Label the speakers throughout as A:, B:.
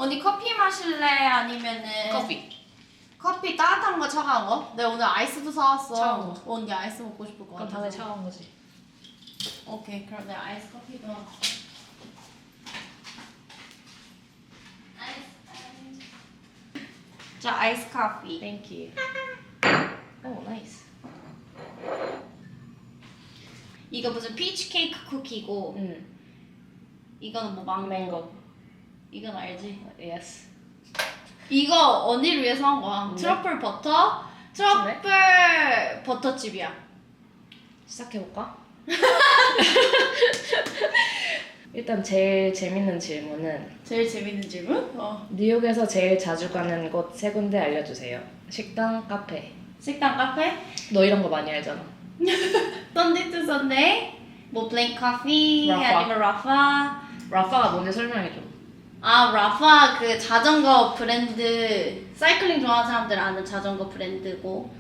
A: 언니 커피 마실래? 아니면은 커피 따뜻한 거 차가운 거? 내가 오늘 아이스도 사왔어.
B: 차가운 거.
A: 언니 아이스 먹고 싶을 것
B: 그럼
A: 같아.
B: 당연히 차가운 거지.
A: 오케이, 그럼 내가 아이스 커피도. 자, 아이스 커피.
B: Thank you. Oh, nice.
A: 이거 무슨 피치 케이크 쿠키고, 이거는 뭐 망고.
B: Mango.
A: 이건 알지?
B: Yes.
A: 이거 언니를 위해서 한 거야. 트러플 버터. 트러플 버터칩이야.
B: 시작해볼까? 일단 제일 재밌는 질문은
A: 제일 재밌는 질문?
B: 뉴욕에서 제일 자주 가는 곳 3군데 알려주세요. 식당, 카페.
A: 식당, 카페.
B: 너 이런 거 많이 알잖아.
A: 썬데이 투 썬데이. 뭐 블랙 커피
B: 라파.
A: 아니면 라파.
B: 라파가 뭔지 설명해줘.
A: 아, 라파 그 자전거 브랜드. 사이클링 좋아하는 사람들 아는 자전거 브랜드고.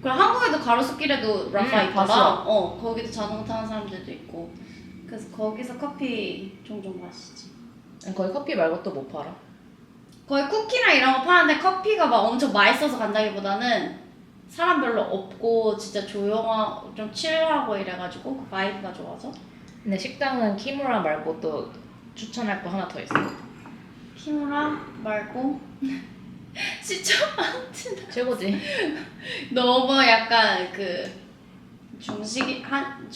A: 그리고 한국에도 가로수길에도 라파 있더라.
B: 봤어.
A: 거기도 자전거 타는 사람들도 있고. 그래서 거기서 커피 종종 마시지.
B: 거기 커피 말고 또 뭐 팔아?
A: 거의 쿠키랑 이런 거 파는데 커피가 막 엄청 맛있어서 간다기보다는 사람 별로 없고 진짜 조용하고 좀 칠하고 이래가지고 그 바이브가 좋아서.
B: 근데 식당은 키무라 말고 또 추천할 거 하나 더 있어.
A: 키무라 말고 시청 마운틴
B: 최고지.
A: 너무 약간 그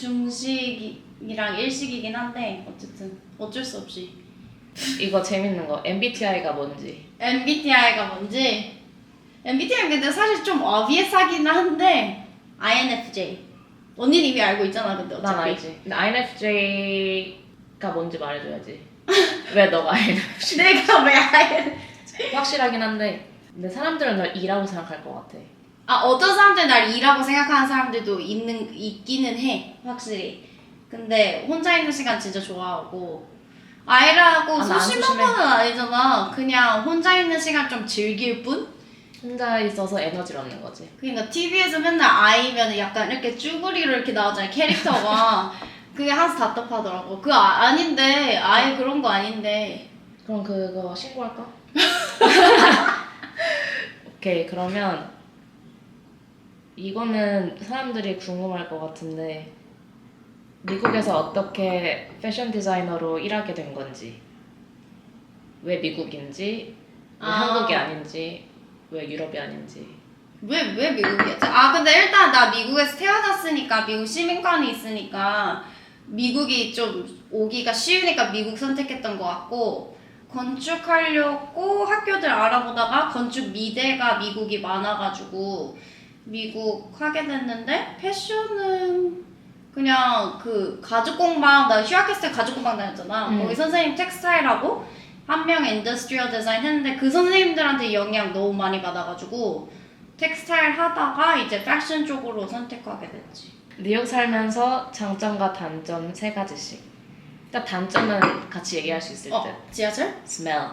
A: 중식이랑 일식이긴 한데 어쨌든 어쩔 수 없이.
B: 이거 재밌는 거. MBTI가 뭔지.
A: MBTI가 뭔지. MBTI 근데 사실 좀 obvious하긴 한데 INFJ. 언니는 이미 알고 있잖아. 근데 어차피.
B: 난 알지. 근데 INFJ가 뭔지 말해줘야지. 왜 너가 INFJ?
A: 내가 왜 INFJ?
B: 확실하긴 한데 근데 사람들은 널 E라고 생각할 것 같아.
A: 아, 어떤 사람들은 날 E라고 생각하는 사람들도 있기는 해. 확실히. 근데 혼자 있는 시간 진짜 좋아하고 I라고
B: 아, 나안
A: 소심한
B: 소심해.
A: 거는 아니잖아. 그냥 혼자 있는 시간 좀 즐길 뿐?
B: 혼자 있어서 에너지를 얻는 거지.
A: 그러니까 TV에서 맨날 I면 약간 이렇게 쭈구리로 이렇게 나오잖아, 캐릭터가. 그게 항상 답답하더라고. 그거 아닌데, 아예 그런 거 아닌데.
B: 그럼 그거 신고할까? 오케이, 그러면 이거는 사람들이 궁금할 것 같은데 미국에서 어떻게 패션 디자이너로 일하게 된 건지, 왜 미국인지, 왜 한국이 아닌지, 왜 유럽이 아닌지.
A: 왜 미국이었지? 아, 근데 일단 나 미국에서 태어났으니까, 미국 시민권이 있으니까, 미국이 좀 오기가 쉬우니까 미국 선택했던 것 같고, 건축하려고 학교들 알아보다가 건축 미대가 미국이 많아가지고, 미국 하게 됐는데, 패션은 그냥 그 가죽공방, 나 휴학했을 때 가죽공방 다녔잖아. 거기 선생님 텍스타일하고, 한 명 인더스트리얼 디자인 했는데 그 선생님들한테 영향 너무 많이 받아가지고 텍스타일 하다가 이제 패션 쪽으로 선택하게 됐지.
B: 뉴욕 살면서 장점과 단점 3가지씩. 일단 단점은 같이 얘기할 수 있을 듯.
A: 지하철?
B: Smell.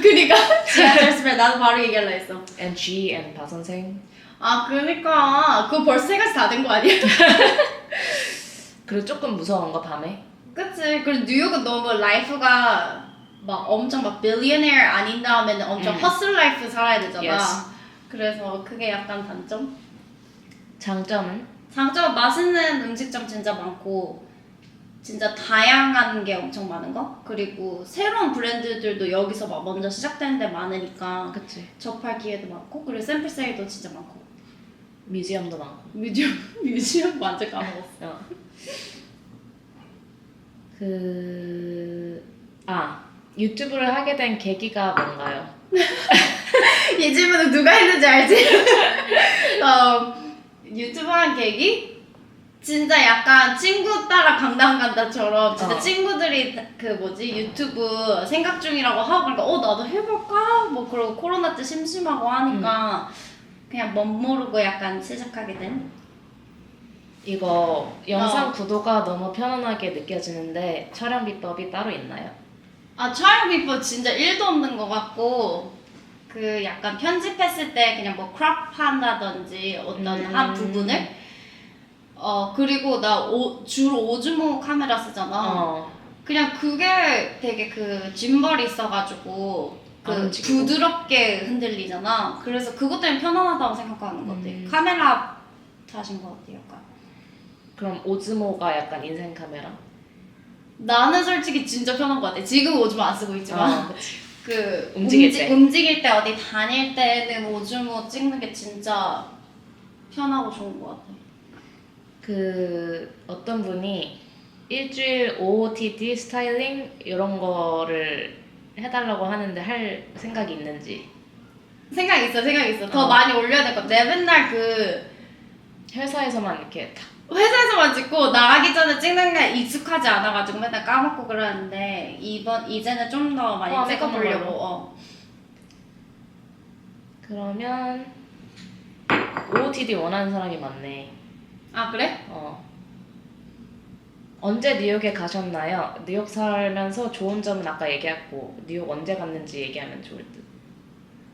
A: 그니까 지하철 스멜 나도 바로 얘기하려 했어.
B: And G and 바 선생.
A: 아, 그니까 그거 벌써 3가지 다 된 거 아니야?
B: 그리고 조금 무서운 거 밤에.
A: 그치. 그리고 뉴욕은 너무 라이프가 막 엄청 막 빌리어네어 아닌 다음에는 엄청 허슬 라이프 살아야 되잖아.
B: Yes.
A: 그래서 그게 약간 단점?
B: 장점은?
A: 장점, 맛있는 음식점 진짜 많고 진짜 다양한 게 엄청 많은 거? 그리고 새로운 브랜드들도 여기서 막 먼저 시작되는 데 많으니까
B: 그치.
A: 접할 기회도 많고 그리고 샘플 세일도 진짜 많고
B: 뮤지엄도 많고.
A: 뮤지엄 완전 까먹었어.
B: 유튜브를 하게 된 계기가 뭔가요?
A: 이 질문은 누가 했는지 알지? 유튜브 한 계기? 진짜 약간 친구 따라 강당 간다처럼 진짜 친구들이 유튜브 생각 중이라고 하고 그러니까 나도 해볼까? 뭐 그러고 코로나 때 심심하고 하니까 그냥 멋모르고 약간 시작하게 된?
B: 이거 영상 구도가 너무 편안하게 느껴지는데 촬영 비법이 따로 있나요?
A: 아, 촬영 비법 진짜 1도 없는 것 같고 그 약간 편집했을 때 그냥 뭐 크롭 한다든지 어떤 한 부분을 그리고 나 주로 오즈모 카메라 쓰잖아. 그냥 그게 되게 그 짐벌이 있어가지고 그
B: 안 움직이고.
A: 부드럽게 흔들리잖아. 그래서 그것 때문에 편안하다고 생각하는 것 같아. 카메라 탓인 것 같아 약간.
B: 그럼 오즈모가 약간 인생 카메라?
A: 나는 솔직히 진짜 편한 것 같아. 지금 오즈모 안 쓰고 있지만
B: 그치.
A: 그
B: 움직일
A: 움직일
B: 때.
A: 때 어디 다닐 때는 오즈모 찍는 게 진짜 편하고 좋은 것 같아.
B: 그 어떤 분이 일주일 OOTD 스타일링 이런 거를 해달라고 하는데 할 생각이 있는지.
A: 생각 있어. 더 많이 올려야 될 것 같아. 내가 맨날 그
B: 회사에서만 이렇게 탁.
A: 회사에서만 찍고 나가기 전에 찍는 게 익숙하지 않아가지고 맨날 까먹고 그러는데 이제는 좀 더 많이
B: 포함해
A: 찍어보려고.
B: 보는 그러면 OOTD 원하는 사람이 많네.
A: 아 그래?
B: 언제 뉴욕에 가셨나요? 뉴욕 살면서 좋은 점은 아까 얘기했고 뉴욕 언제 갔는지 얘기하면 좋을 듯.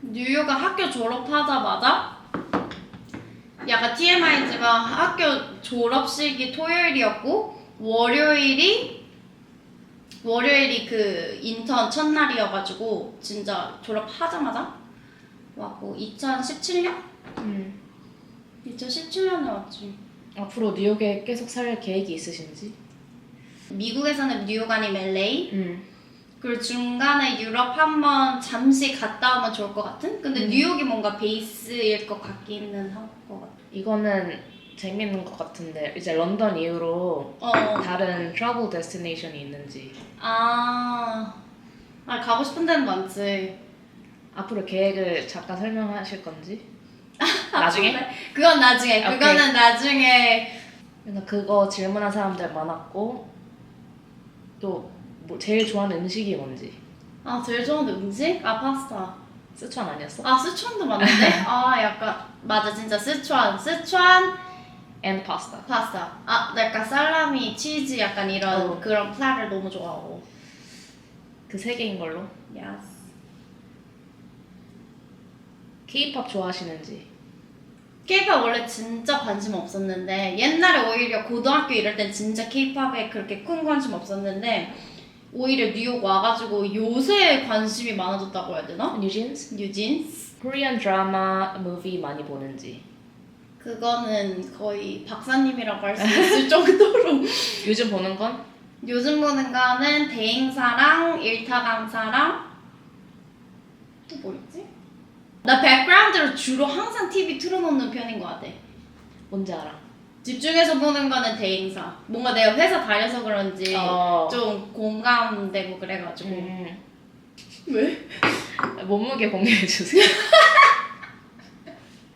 A: 뉴욕은 학교 졸업하자마자 약간 TMI지만 학교 졸업식이 토요일이었고 월요일이 그 인턴 첫날이어가지고 진짜 졸업하자마자 왔고 2017년? 2017년에 왔지.
B: 앞으로 뉴욕에 계속 살 계획이 있으신지?
A: 미국에서는 뉴욕 아니면 LA? 그리고 중간에 유럽 한번 잠시 갔다 오면 좋을 것 같은? 근데 뉴욕이 뭔가 베이스일 것 같기는 할 것 같아.
B: 이거는 재밌는 것 같은데 이제 런던 이후로 다른 트래블 데스티네이션이 있는지.
A: 가고 싶은 데는 많지.
B: 앞으로 계획을 잠깐 설명하실 건지? 나중에?
A: 그건 나중에.
B: 오케이.
A: 그거는 나중에.
B: 그래서 그거 질문한 사람들 많았고 또 뭐 제일 좋아하는 음식이 뭔지.
A: 제일 좋아하는 음식? 파스타.
B: 스촨 아니었어?
A: 스촨도 맞는데? 약간 맞아 진짜 스촨
B: and 파스타.
A: 파스타. 약간 살라미, 치즈 약간 이런 그런 살을 너무 좋아하고.
B: 그 세 개인 걸로.
A: Yes.
B: K-pop 좋아하시는지.
A: K-pop 원래 진짜 관심 없었는데 옛날에 오히려 고등학교 이럴 땐 진짜 K-pop에 그렇게 큰 관심 없었는데 오히려 뉴욕 와가지고 요새 관심이 많아졌다고 해야 되나?
B: 뉴진스?
A: 뉴진스?
B: 코리안 드라마, 무비 많이 보는지.
A: 그거는 거의 박사님이라고 할 수 있을 정도로.
B: 요즘 보는 건?
A: 요즘 보는 거는 대행사랑 일타강사랑 또 뭐 있지? 나 백그라운드로 주로 항상 TV 틀어놓는 편인 것 같아.
B: 뭔지 알아.
A: 집중해서 보는 거는 대행사. 뭔가 내가 회사 다녀서 그런지 좀 공감되고 그래가지고. 왜?
B: 몸무게 공개해주세요.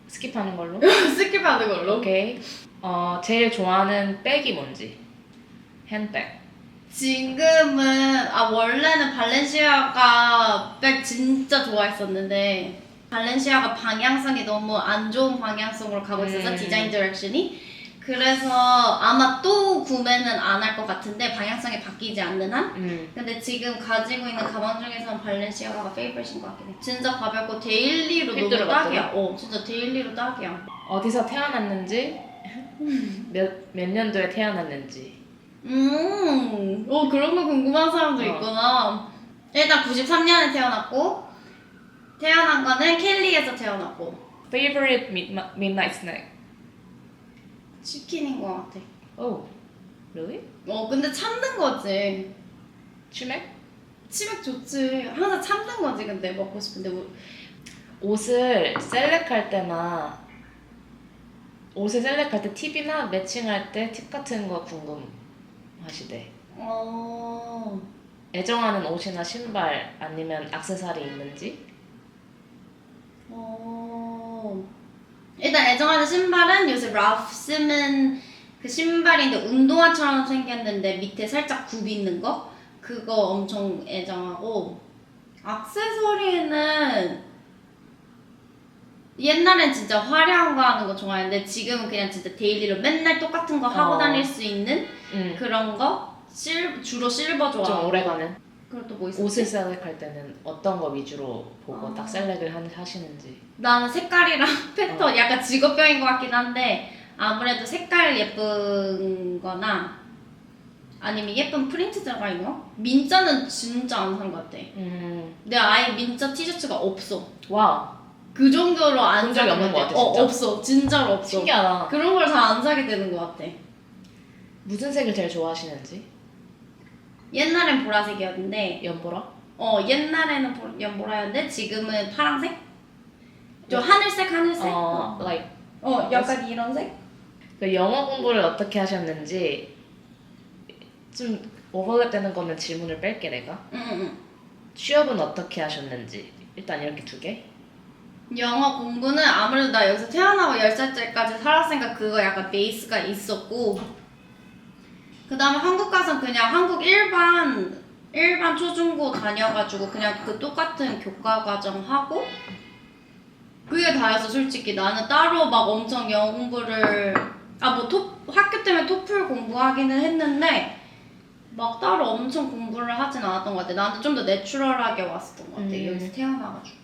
B: 스킵하는 걸로?
A: 스킵하는 걸로?
B: 오케이. 제일 좋아하는 백이 뭔지. 핸백.
A: 지금은 원래는 발렌시아가 백 진짜 좋아했었는데 발렌시아가 방향성이 너무 안 좋은 방향성으로 가고 있어서 디자인 디렉션이. 그래서 아마 또 구매는 안 할 것 같은데 방향성이 바뀌지 않는 한. 근데 지금 가지고 있는 가방 중에서는 발렌시아가가 페이버릿인 것 같긴 해. 진짜 가볍고 데일리로 너무 딱이야. 진짜 데일리로 딱이야.
B: 어디서 태어났는지, 몇 년도에 태어났는지.
A: 그런 거 궁금한 사람도 있구나. 일단 93년에 태어났고 태어난 거는 켈리에서 태어났고.
B: Favorite midnight snack.
A: 치킨인 것 같아.
B: Oh, really?
A: 근데 참는 거지.
B: 치맥?
A: 치맥 좋지. 항상 참는 거지. 근데 먹고 싶은데
B: 옷을 셀렉할 때나 옷을 셀렉할 때 팁이나 매칭할 때 팁 같은 거 궁금하시대. 애정하는 옷이나 신발 아니면 액세서리 있는지?
A: 일단 애정하는 신발은 요새 랄프 시몬 그 신발인데 운동화처럼 생겼는데 밑에 살짝 굽 있는 거? 그거 엄청 애정하고. 액세서리는 옛날엔 진짜 화려한 거 하는 거 좋아했는데 지금은 그냥 진짜 데일리로 맨날 똑같은 거 하고 다닐 수 있는 그런 거? 주로 실버 좋아하고.
B: 좀 오래가는?
A: 그리고 또 뭐 있었지?
B: 옷을 셀렉할 때는 어떤 거 위주로 보고 딱 셀렉을 하시는지.
A: 나는 색깔이랑 패턴 약간 직업병인 것 같긴 한데 아무래도 색깔 예쁜 거나 아니면 예쁜 프린트 들어가 있는 거? 민자는 진짜 안 산 것 같아. 내가 아예 민자 티셔츠가 없어.
B: 와,
A: 그 정도로 안
B: 본 적이
A: 사게
B: 없는 것
A: 돼.
B: 같아, 진짜.
A: 없어. 진짜로 없어.
B: 신기하다.
A: 그런 걸 잘 안 사게 되는 것 같아.
B: 무슨 색을 제일 좋아하시는지?
A: 옛날엔 보라색이었는데
B: 연보라?
A: 옛날에는 연보라였는데 지금은 파란색? 좀 하늘색?
B: like
A: 약간 이런 색?
B: 그 영어 공부를 어떻게 하셨는지 좀 오버랩 되는 거는 질문을 뺄게 내가.
A: 응.
B: 취업은 어떻게 하셨는지 일단 이렇게 2개.
A: 영어 공부는 아무래도 나 여기서 태어나고 10살째까지 살았으니까 그거 약간 베이스가 있었고 그 다음에 한국 가서 그냥 한국 일반 초중고 다녀가지고 그냥 그 똑같은 교과 과정 하고 그게 다였어. 솔직히 나는 따로 막 엄청 영어 공부를 학교 때문에 토플 공부하기는 했는데 막 따로 엄청 공부를 하진 않았던 것 같아. 나한테 좀 더 내추럴하게 왔었던 것 같아. 여기서 태어나가지고.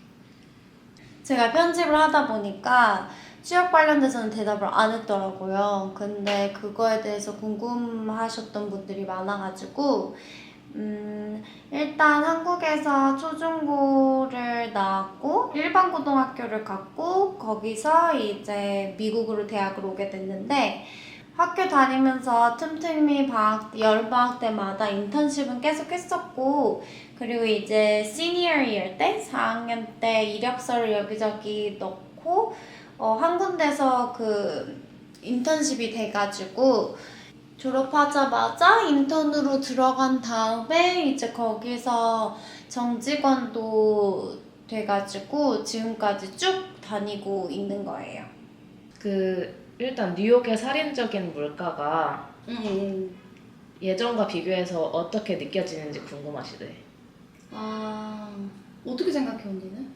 A: 제가 편집을 하다 보니까 취업 관련돼서는 대답을 안 했더라고요. 근데 그거에 대해서 궁금하셨던 분들이 많아가지고 일단 한국에서 초중고를 나왔고 일반 고등학교를 갔고 거기서 이제 미국으로 대학을 오게 됐는데 학교 다니면서 틈틈이 여름방학 때마다 인턴십은 계속 했었고 그리고 이제 시니어 이어 때 4학년 때 이력서를 여기저기 넣고 한 군데서 그 인턴십이 돼가지고 졸업하자마자 인턴으로 들어간 다음에 이제 거기서 정직원도 돼가지고 지금까지 쭉 다니고 있는 거예요.
B: 일단 뉴욕의 살인적인 물가가 예전과 비교해서 어떻게 느껴지는지 궁금하시대.
A: 어떻게 생각해 언니는?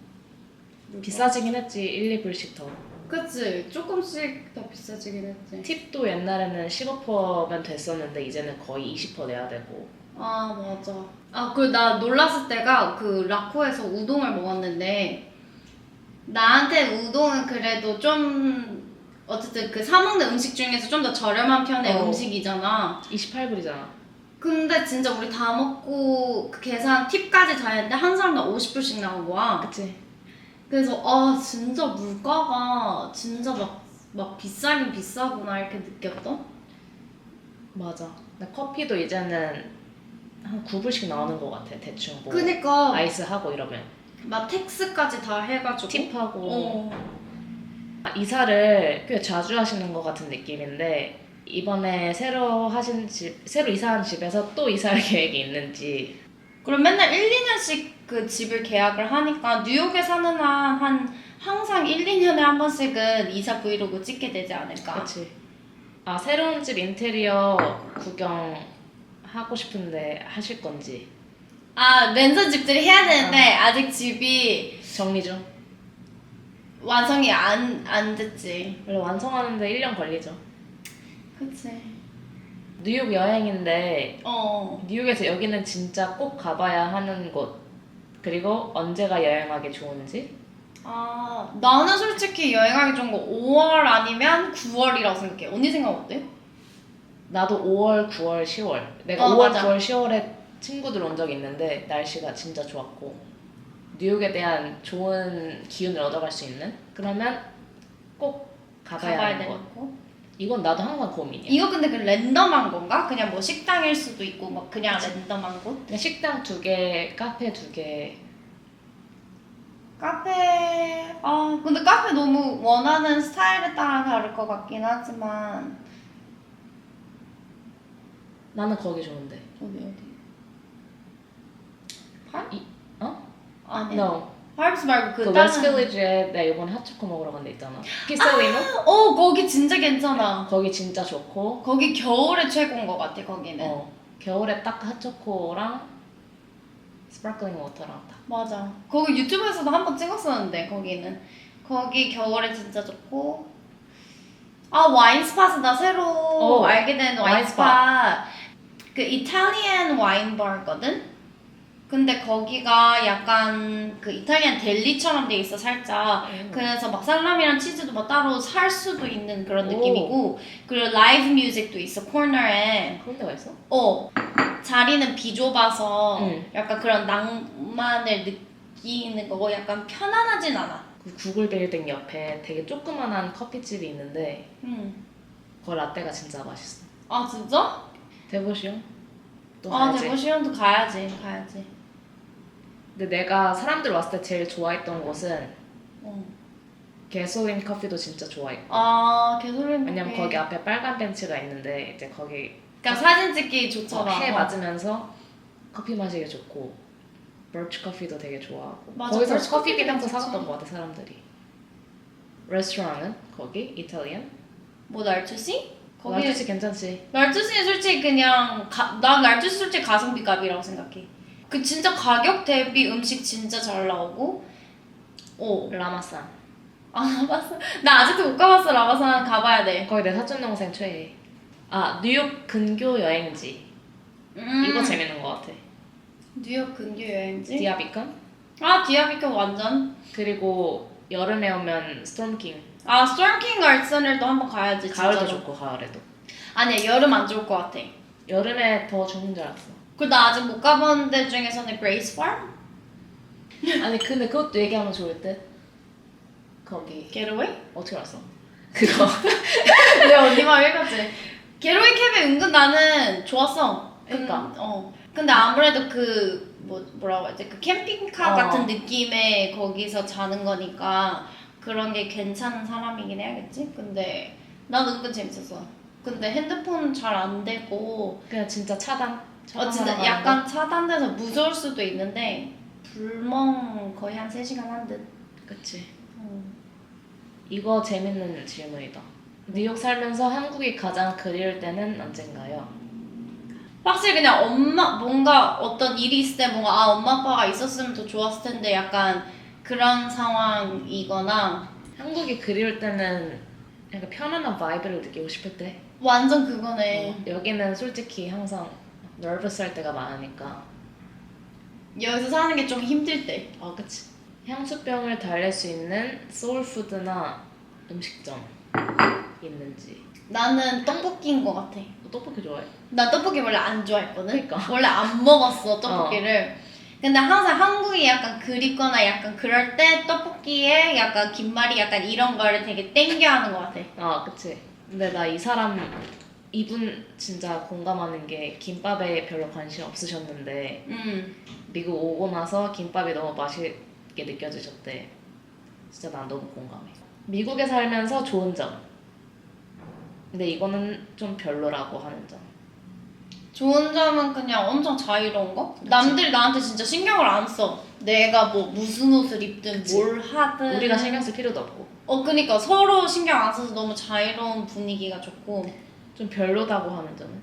B: 비싸지긴 했지. 1-2불씩 더.
A: 그치, 조금씩 더 비싸지긴 했지.
B: 팁도 옛날에는 15%면 됐었는데 이제는 거의 20% 내야 되고.
A: 맞아. 그리고 나 놀랐을 때가 그 라코에서 우동을 먹었는데 나한테 우동은 그래도 좀 어쨌든 그 사 먹는 음식 중에서 좀 더 저렴한 편의 음식이잖아.
B: 28불이잖아.
A: 근데 진짜 우리 다 먹고 그 계산 팁까지 다 했는데 한 사람당 50불씩 나온 거야.
B: 그치.
A: 그래서 진짜 물가가 진짜 막 비싸긴 비싸구나 이렇게 느꼈던?
B: 맞아. 근데 커피도 이제는 한 9불씩 나오는 것 같아. 대충 뭐
A: 그니까
B: 아이스하고 이러면.
A: 막 텍스까지 다 해가지고
B: 팁하고. 이사를 꽤 자주 하시는 것 같은 느낌인데 이번에 새로 이사한 집에서 또 이사할 계획이 있는지.
A: 그럼 맨날 1-2년씩 그 집을 계약을 하니까 뉴욕에 사는 한 항상 1-2년에 한 번씩은 이사 브이로그 찍게 되지 않을까?
B: 그치. 새로운 집 인테리어 구경하고 싶은데 하실 건지.
A: 랜선 집들이 해야 되는데 아직 집이
B: 정리 중.
A: 완성이 안 됐지.
B: 원래 완성하는데 1년 걸리죠.
A: 그치.
B: 뉴욕 여행인데
A: 어.
B: 뉴욕에서 여기는 진짜 꼭 가봐야 하는 곳, 그리고 언제가 여행하기 좋은지.
A: 나는 솔직히 여행하기 좋은 거 5월 아니면 9월이라고 생각해. 언니 생각 어때?
B: 나도 5월, 9월, 10월. 내가 5월,
A: 맞아.
B: 9월, 10월에 친구들 온 적이 있는데 날씨가 진짜 좋았고 뉴욕에 대한 좋은 기운을 얻어갈 수 있는, 그러면 꼭 가봐야 하는 곳.
A: 거.
B: 이건 나도 항상 고민이야.
A: 이거 근데 그 랜덤한 건가? 그냥 뭐 식당일 수도 있고 막 그냥 랜덤한 곳?
B: 그냥 식당 2개, 카페 2개.
A: 카페 근데 카페 너무 원하는 스타일에 따라 다를 것 같긴 하지만
B: 나는 거기 좋은데.
A: 어디? 아니.
B: No.
A: 하이브스 말고
B: 그
A: 다른
B: 웨스트빌리지에 내가 이번에 핫초코 먹으러 간 데 있잖아. 키셀리노?
A: 거기 진짜 괜찮아.
B: 거기 진짜 좋고.
A: 거기 겨울에 최고인 것 같아. 거기는.
B: 겨울에 딱 핫초코랑 스파클링 워터랑 딱.
A: 맞아. 거기 유튜브에서도 한번 찍었었는데 거기는. 거기 겨울에 진짜 좋고. 와인 스팟은 나 새로 알게 된 와인 스팟. 그 이탈리안 와인 바거든. 근데 거기가 약간 그 이탈리안 델리처럼 돼 있어 살짝. 그래서 막 살라미랑 치즈도 막 따로 살 수도 있는 그런
B: 오.
A: 느낌이고, 그리고 라이브 뮤직도 있어 코너에.
B: 그런 데가 있어?
A: 자리는 비좁아서
B: 응.
A: 약간 그런 낭만을 느끼는 거고 약간 편안하진 않아.
B: 그 구글 빌딩 옆에 되게 조그만한 커피집이 있는데 그 라떼가 진짜 맛있어.
A: 아 진짜?
B: 데보시옹? 또
A: 아
B: 가야지.
A: 데보시온도 가야지.
B: 근데 내가 사람들 왔을 때 제일 좋아했던 곳은
A: 어.
B: 게소인 커피도 진짜 좋아했고.
A: 아 개소리는
B: 왜냐면 거기 앞에 빨간 벤치가 있는데 이제 거기
A: 그러니까 사진 찍기 좋잖아.
B: 해 맞으면서 커피 마시기 좋고 버치 커피도 되게 좋아하고
A: 맞아,
B: 거기서
A: 버치
B: 커피
A: 커피도
B: 비병도
A: 좋지.
B: 사갔던 것 같아 사람들이. 레스토랑은 거기 이탈리안?
A: 뭐 날투시? 거기
B: 날투시 괜찮지.
A: 날투시는 솔직히 그냥 난 날투시 솔직히 가성비 값이라고 생각해. 그 진짜 가격 대비 음식 진짜 잘 나오고.
B: 라마산
A: 아 라마산 나 아직도 못 가봤어. 라마산 가봐야 돼.
B: 거기 내 사촌 동생 최애. 아 뉴욕 근교 여행지 이거 재밌는 것 같아.
A: 뉴욕 근교 여행지?
B: 디아비콘
A: 아 디아비콘 완전.
B: 그리고 여름에 오면 스톰킹.
A: 아 스톰킹 갈선을도 한번 가야지 진짜로.
B: 가을도 좋고 가을에도.
A: 아니야 여름 안 좋을 것 같아.
B: 여름에 더 좋은 줄 알았어.
A: 그리고 나 아직 못 가본 데 중에서는 그레이스 팜?
B: 아니 근데 그것도 얘기하면 좋을 듯. 거기
A: 게로웨이?
B: 어떻게 알았어? 그거
A: 내 언니만 읽었지. 게로웨이 캠이 은근 나는 좋았어.
B: 그니까.
A: 근데 아무래도 그 뭐라고 하지? 그 캠핑카
B: 어.
A: 같은 느낌의 거기서 자는 거니까 그런 게 괜찮은 사람이긴 해야겠지? 근데 난 은근 재밌었어. 근데 핸드폰 잘 안 되고
B: 그냥 진짜 차단.
A: 진짜 약간 차단돼서 무서울 수도 있는데 불멍 거의 한 3시간 한 듯.
B: 그치. 이거 재밌는 질문이다. 뉴욕 살면서 한국이 가장 그리울 때는 언젠가요?
A: 확실히 그냥 뭔가 어떤 일이 있을 때 뭔가 엄마 아빠가 있었으면 더 좋았을 텐데 약간 그런 상황이거나
B: 한국이 그리울 때는 약간 편안한 바이브를 느끼고 싶을 때.
A: 완전 그거네.
B: 여기는 솔직히 항상 nervous 할 때가 많으니까.
A: 여기서 사는 게 좀 힘들 때.
B: 그치. 향수병을 달랠 수 있는 소울푸드나 음식점 있는지.
A: 나는 떡볶이인 것 같아.
B: 너 떡볶이 좋아해?
A: 나 떡볶이 원래 안 좋아했거든.
B: 그러니까.
A: 원래 안 먹었어 떡볶이를. 근데 항상 한국이 약간 그립거나 약간 그럴 때 떡볶이에 약간 김말이 약간 이런 거를 되게 땡겨하는 것 같아.
B: 그치. 근데 나 이분 진짜 공감하는 게 김밥에 별로 관심 없으셨는데 미국 오고 나서 김밥이 너무 맛있게 느껴지셨대. 진짜 난 너무 공감해. 미국에 살면서 좋은 점. 근데 이거는 좀 별로라고 하는 점.
A: 좋은 점은 그냥 엄청 자유로운 거? 남들이 나한테 진짜 신경을 안 써. 내가 뭐 무슨 옷을 입든
B: 그치.
A: 뭘 하든.
B: 우리가 신경 쓸 필요도 없고.
A: 그니까 서로 신경 안 써서 너무 자유로운 분위기가 좋고.
B: 좀 별로다고 하는 점은?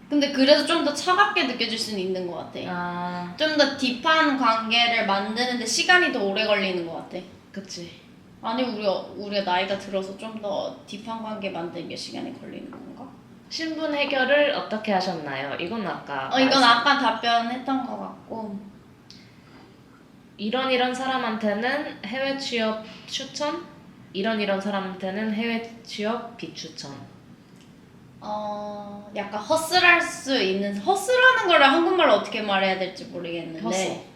A: 근데 그래서 좀 더 차갑게 느껴질 수는 있는 것 같아. 좀 더 딥한 관계를 만드는데 시간이 더 오래 걸리는 것 같아.
B: 그치.
A: 아니 우리가 나이가 들어서 좀 더 딥한 관계 만드는 게 시간이 걸리는 건가?
B: 신분 해결을 어떻게 하셨나요? 이건 아까
A: 이건 아까 답변했던 것 같고.
B: 이런 사람한테는 해외 취업 추천? 이런 사람한테는 해외 취업 비추천.
A: 약간 허슬할 수 있는 허슬하는 거를 한국말로 어떻게 말해야 될지 모르겠는데.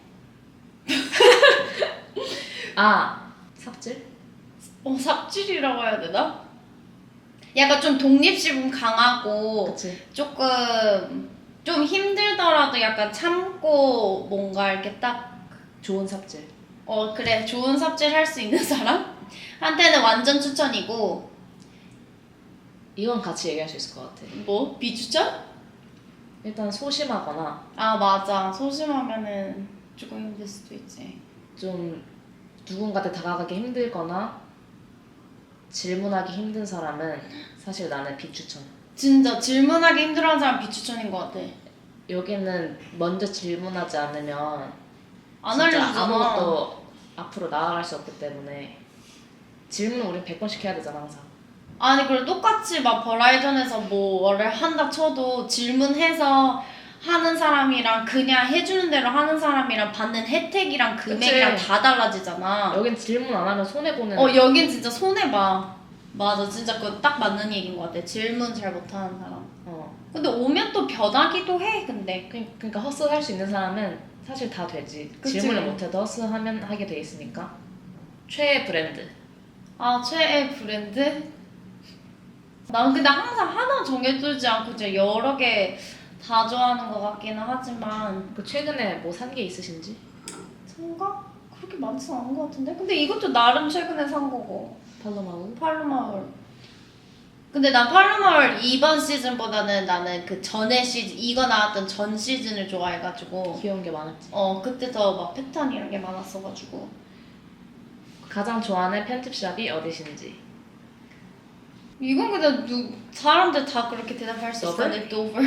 B: 삽질?
A: 삽질이라고 해야 되나? 약간 좀 독립심 강하고
B: 그치.
A: 조금 좀 힘들더라도 약간 참고 뭔가 이렇게 딱
B: 좋은 삽질.
A: 그래 좋은 삽질 할 수 있는 사람? 한테는 완전 추천이고.
B: 이건 같이 얘기할 수 있을 것 같아.
A: 뭐? 비추천?
B: 일단 소심하거나
A: 맞아. 소심하면은 조금 힘들 수도 있지.
B: 좀 누군가한테 다가가기 힘들거나 질문하기 힘든 사람은 사실 나는 비추천.
A: 진짜 질문하기 힘들어하는 사람 비추천인 것 같아.
B: 여기는 먼저 질문하지 않으면
A: 안
B: 진짜
A: 알려주잖아.
B: 아무것도 앞으로 나아갈 수 없기 때문에 질문은 우린 100번씩 해야 되잖아 항상.
A: 아니 그래 똑같이 막 버라이전에서 뭐를 한다 쳐도 질문해서 하는 사람이랑 그냥 해주는 대로 하는 사람이랑 받는 혜택이랑 금액이랑
B: 그치.
A: 다 달라지잖아.
B: 여긴 질문 안 하면 손해보는
A: 여긴 진짜 손해봐. 맞아, 진짜 그거 딱 맞는 얘기인 것 같아. 질문 잘 못하는 사람. 근데 오면 또 변하기도 해, 근데.
B: 그러니까 허스할 수 있는 사람은 사실 다 되지.
A: 그치.
B: 질문을 못해도 허스하면 하게 돼 있으니까. 최애 브랜드.
A: 최애 브랜드? 난 근데 항상 하나 정해두지 않고 진짜 여러 개 다 좋아하는 것 같기는 하지만
B: 그 최근에 뭐 산 게 있으신지?
A: 생각? 그렇게 많지는 않은 것 같은데? 근데 이것도 나름 최근에 산 거고.
B: 팔로마우?
A: 팔로마을. 근데 난 팔로마을 이번 시즌보다는 나는 그 전에 시즌, 이거 나왔던 전 시즌을 좋아해가지고
B: 귀여운 게 많았지.
A: 그때 더 막 패턴 이런 게 많았어가지고.
B: 가장 좋아하는 편집샵이 어디신지?
A: 이건 그냥 사람들 다 그렇게 대답할 수 있어.
B: 도버?
A: 네, 도버.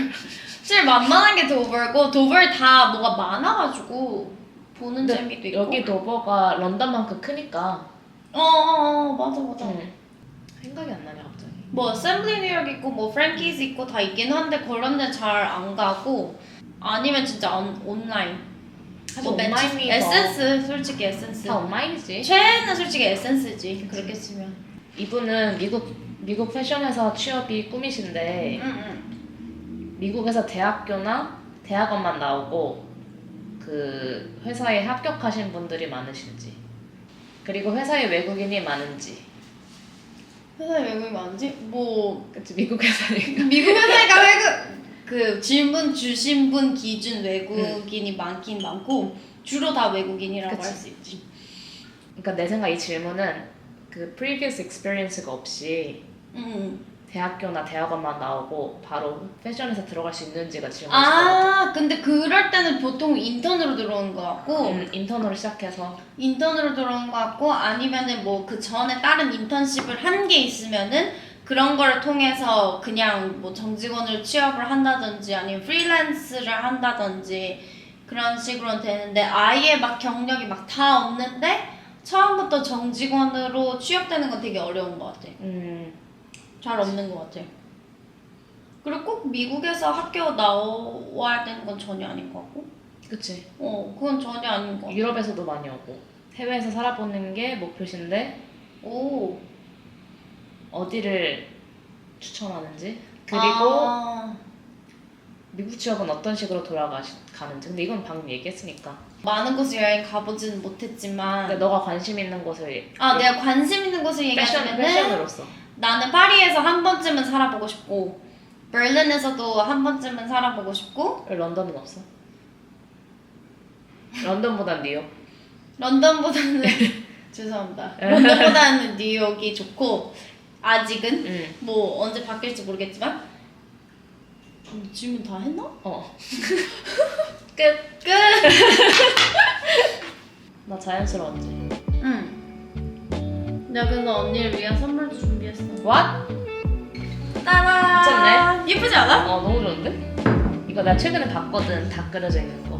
A: 제일 만만한 게 도버고 도버에 다 뭐가 많아가지고 보는
B: 근데
A: 재미도 있고.
B: 여기 도버가 런던만큼 크니까.
A: 맞아.
B: 생각이 안 나네 갑자기.
A: 뭐 어셈블리 뉴욕 있고 뭐 프랭키즈 있고 다 있긴 한데 그런 데 잘 안 가고 아니면 진짜 온라인.
B: 사실 온라인이 더-
A: 에센스 솔직히 에센스.
B: 다 온라인이지.
A: 최애는 솔직히 에센스지. 그렇게 치면.
B: 이분은 미국 패션 회사 취업이 꿈이신데
A: 응.
B: 미국에서 대학교나 대학원만 나오고 그 회사에 합격하신 분들이 많으신지, 그리고 회사에 외국인이 많은지.
A: 회사에 외국인 많지? 뭐
B: 그치, 미국 회사니까.
A: 미국 회사니까 그 질문 주신 분 기준 외국인이 많긴 많고 주로 다 외국인이라고
B: 그치.
A: 할 수 있지.
B: 그러니까 내 생각 이 질문은 그 previous experience가 없이
A: 응.
B: 대학교나 대학원만 나오고 바로 패션에서 들어갈 수 있는지가 질문일 것 같아.
A: 근데 그럴 때는 보통 인턴으로 들어오는 것 같고
B: 인턴으로 시작해서
A: 인턴으로 들어오는 것 같고 아니면은 뭐 그 전에 다른 인턴십을 한 게 있으면은 그런 거를 통해서 그냥 뭐 정직원으로 취업을 한다든지 아니면 프리랜스를 한다든지 그런 식으로는 되는데 아예 막 경력이 막 다 없는데 처음부터 정직원으로 취업되는 건 되게 어려운 것 같아. 잘 없는 것 같아. 그리고 꼭 미국에서 학교 나와야 되는 건 전혀 아닌 것 같고.
B: 그치.
A: 그건 전혀 아닌 것 같아.
B: 유럽에서도 많이 오고 해외에서 살아보는 게 목표신데
A: 오.
B: 어디를 추천하는지, 그리고
A: 아,
B: 미국 취업은 어떤 식으로 돌아가는지. 근데 이건 방금 얘기했으니까.
A: 많은 곳을 여행 가보지는 못했지만
B: 근데 너가 관심 있는 곳을
A: 내가 관심 있는 곳을 얘기하자면은
B: 패션으로서
A: 나는 파리에서 한 번쯤은 살아보고 싶고 베를린에서도 한 번쯤은 살아보고 싶고
B: 왜 런던은 없어? 런던보단 뉴욕.
A: 런던보다는 죄송합니다. 런던보다는 뉴욕이 좋고 아직은 뭐 언제 바뀔지 모르겠지만 질문 다 했나?
B: 끝.
A: 끝!
B: 나 자연스러웠지.
A: 응. 내가 그래서 언니를 위한 선물도 준비했어.
B: What?
A: 따란! 예쁘지 않아?
B: 너무 좋은데? 이거 나 최근에 봤거든. 다 그려져 있는 거.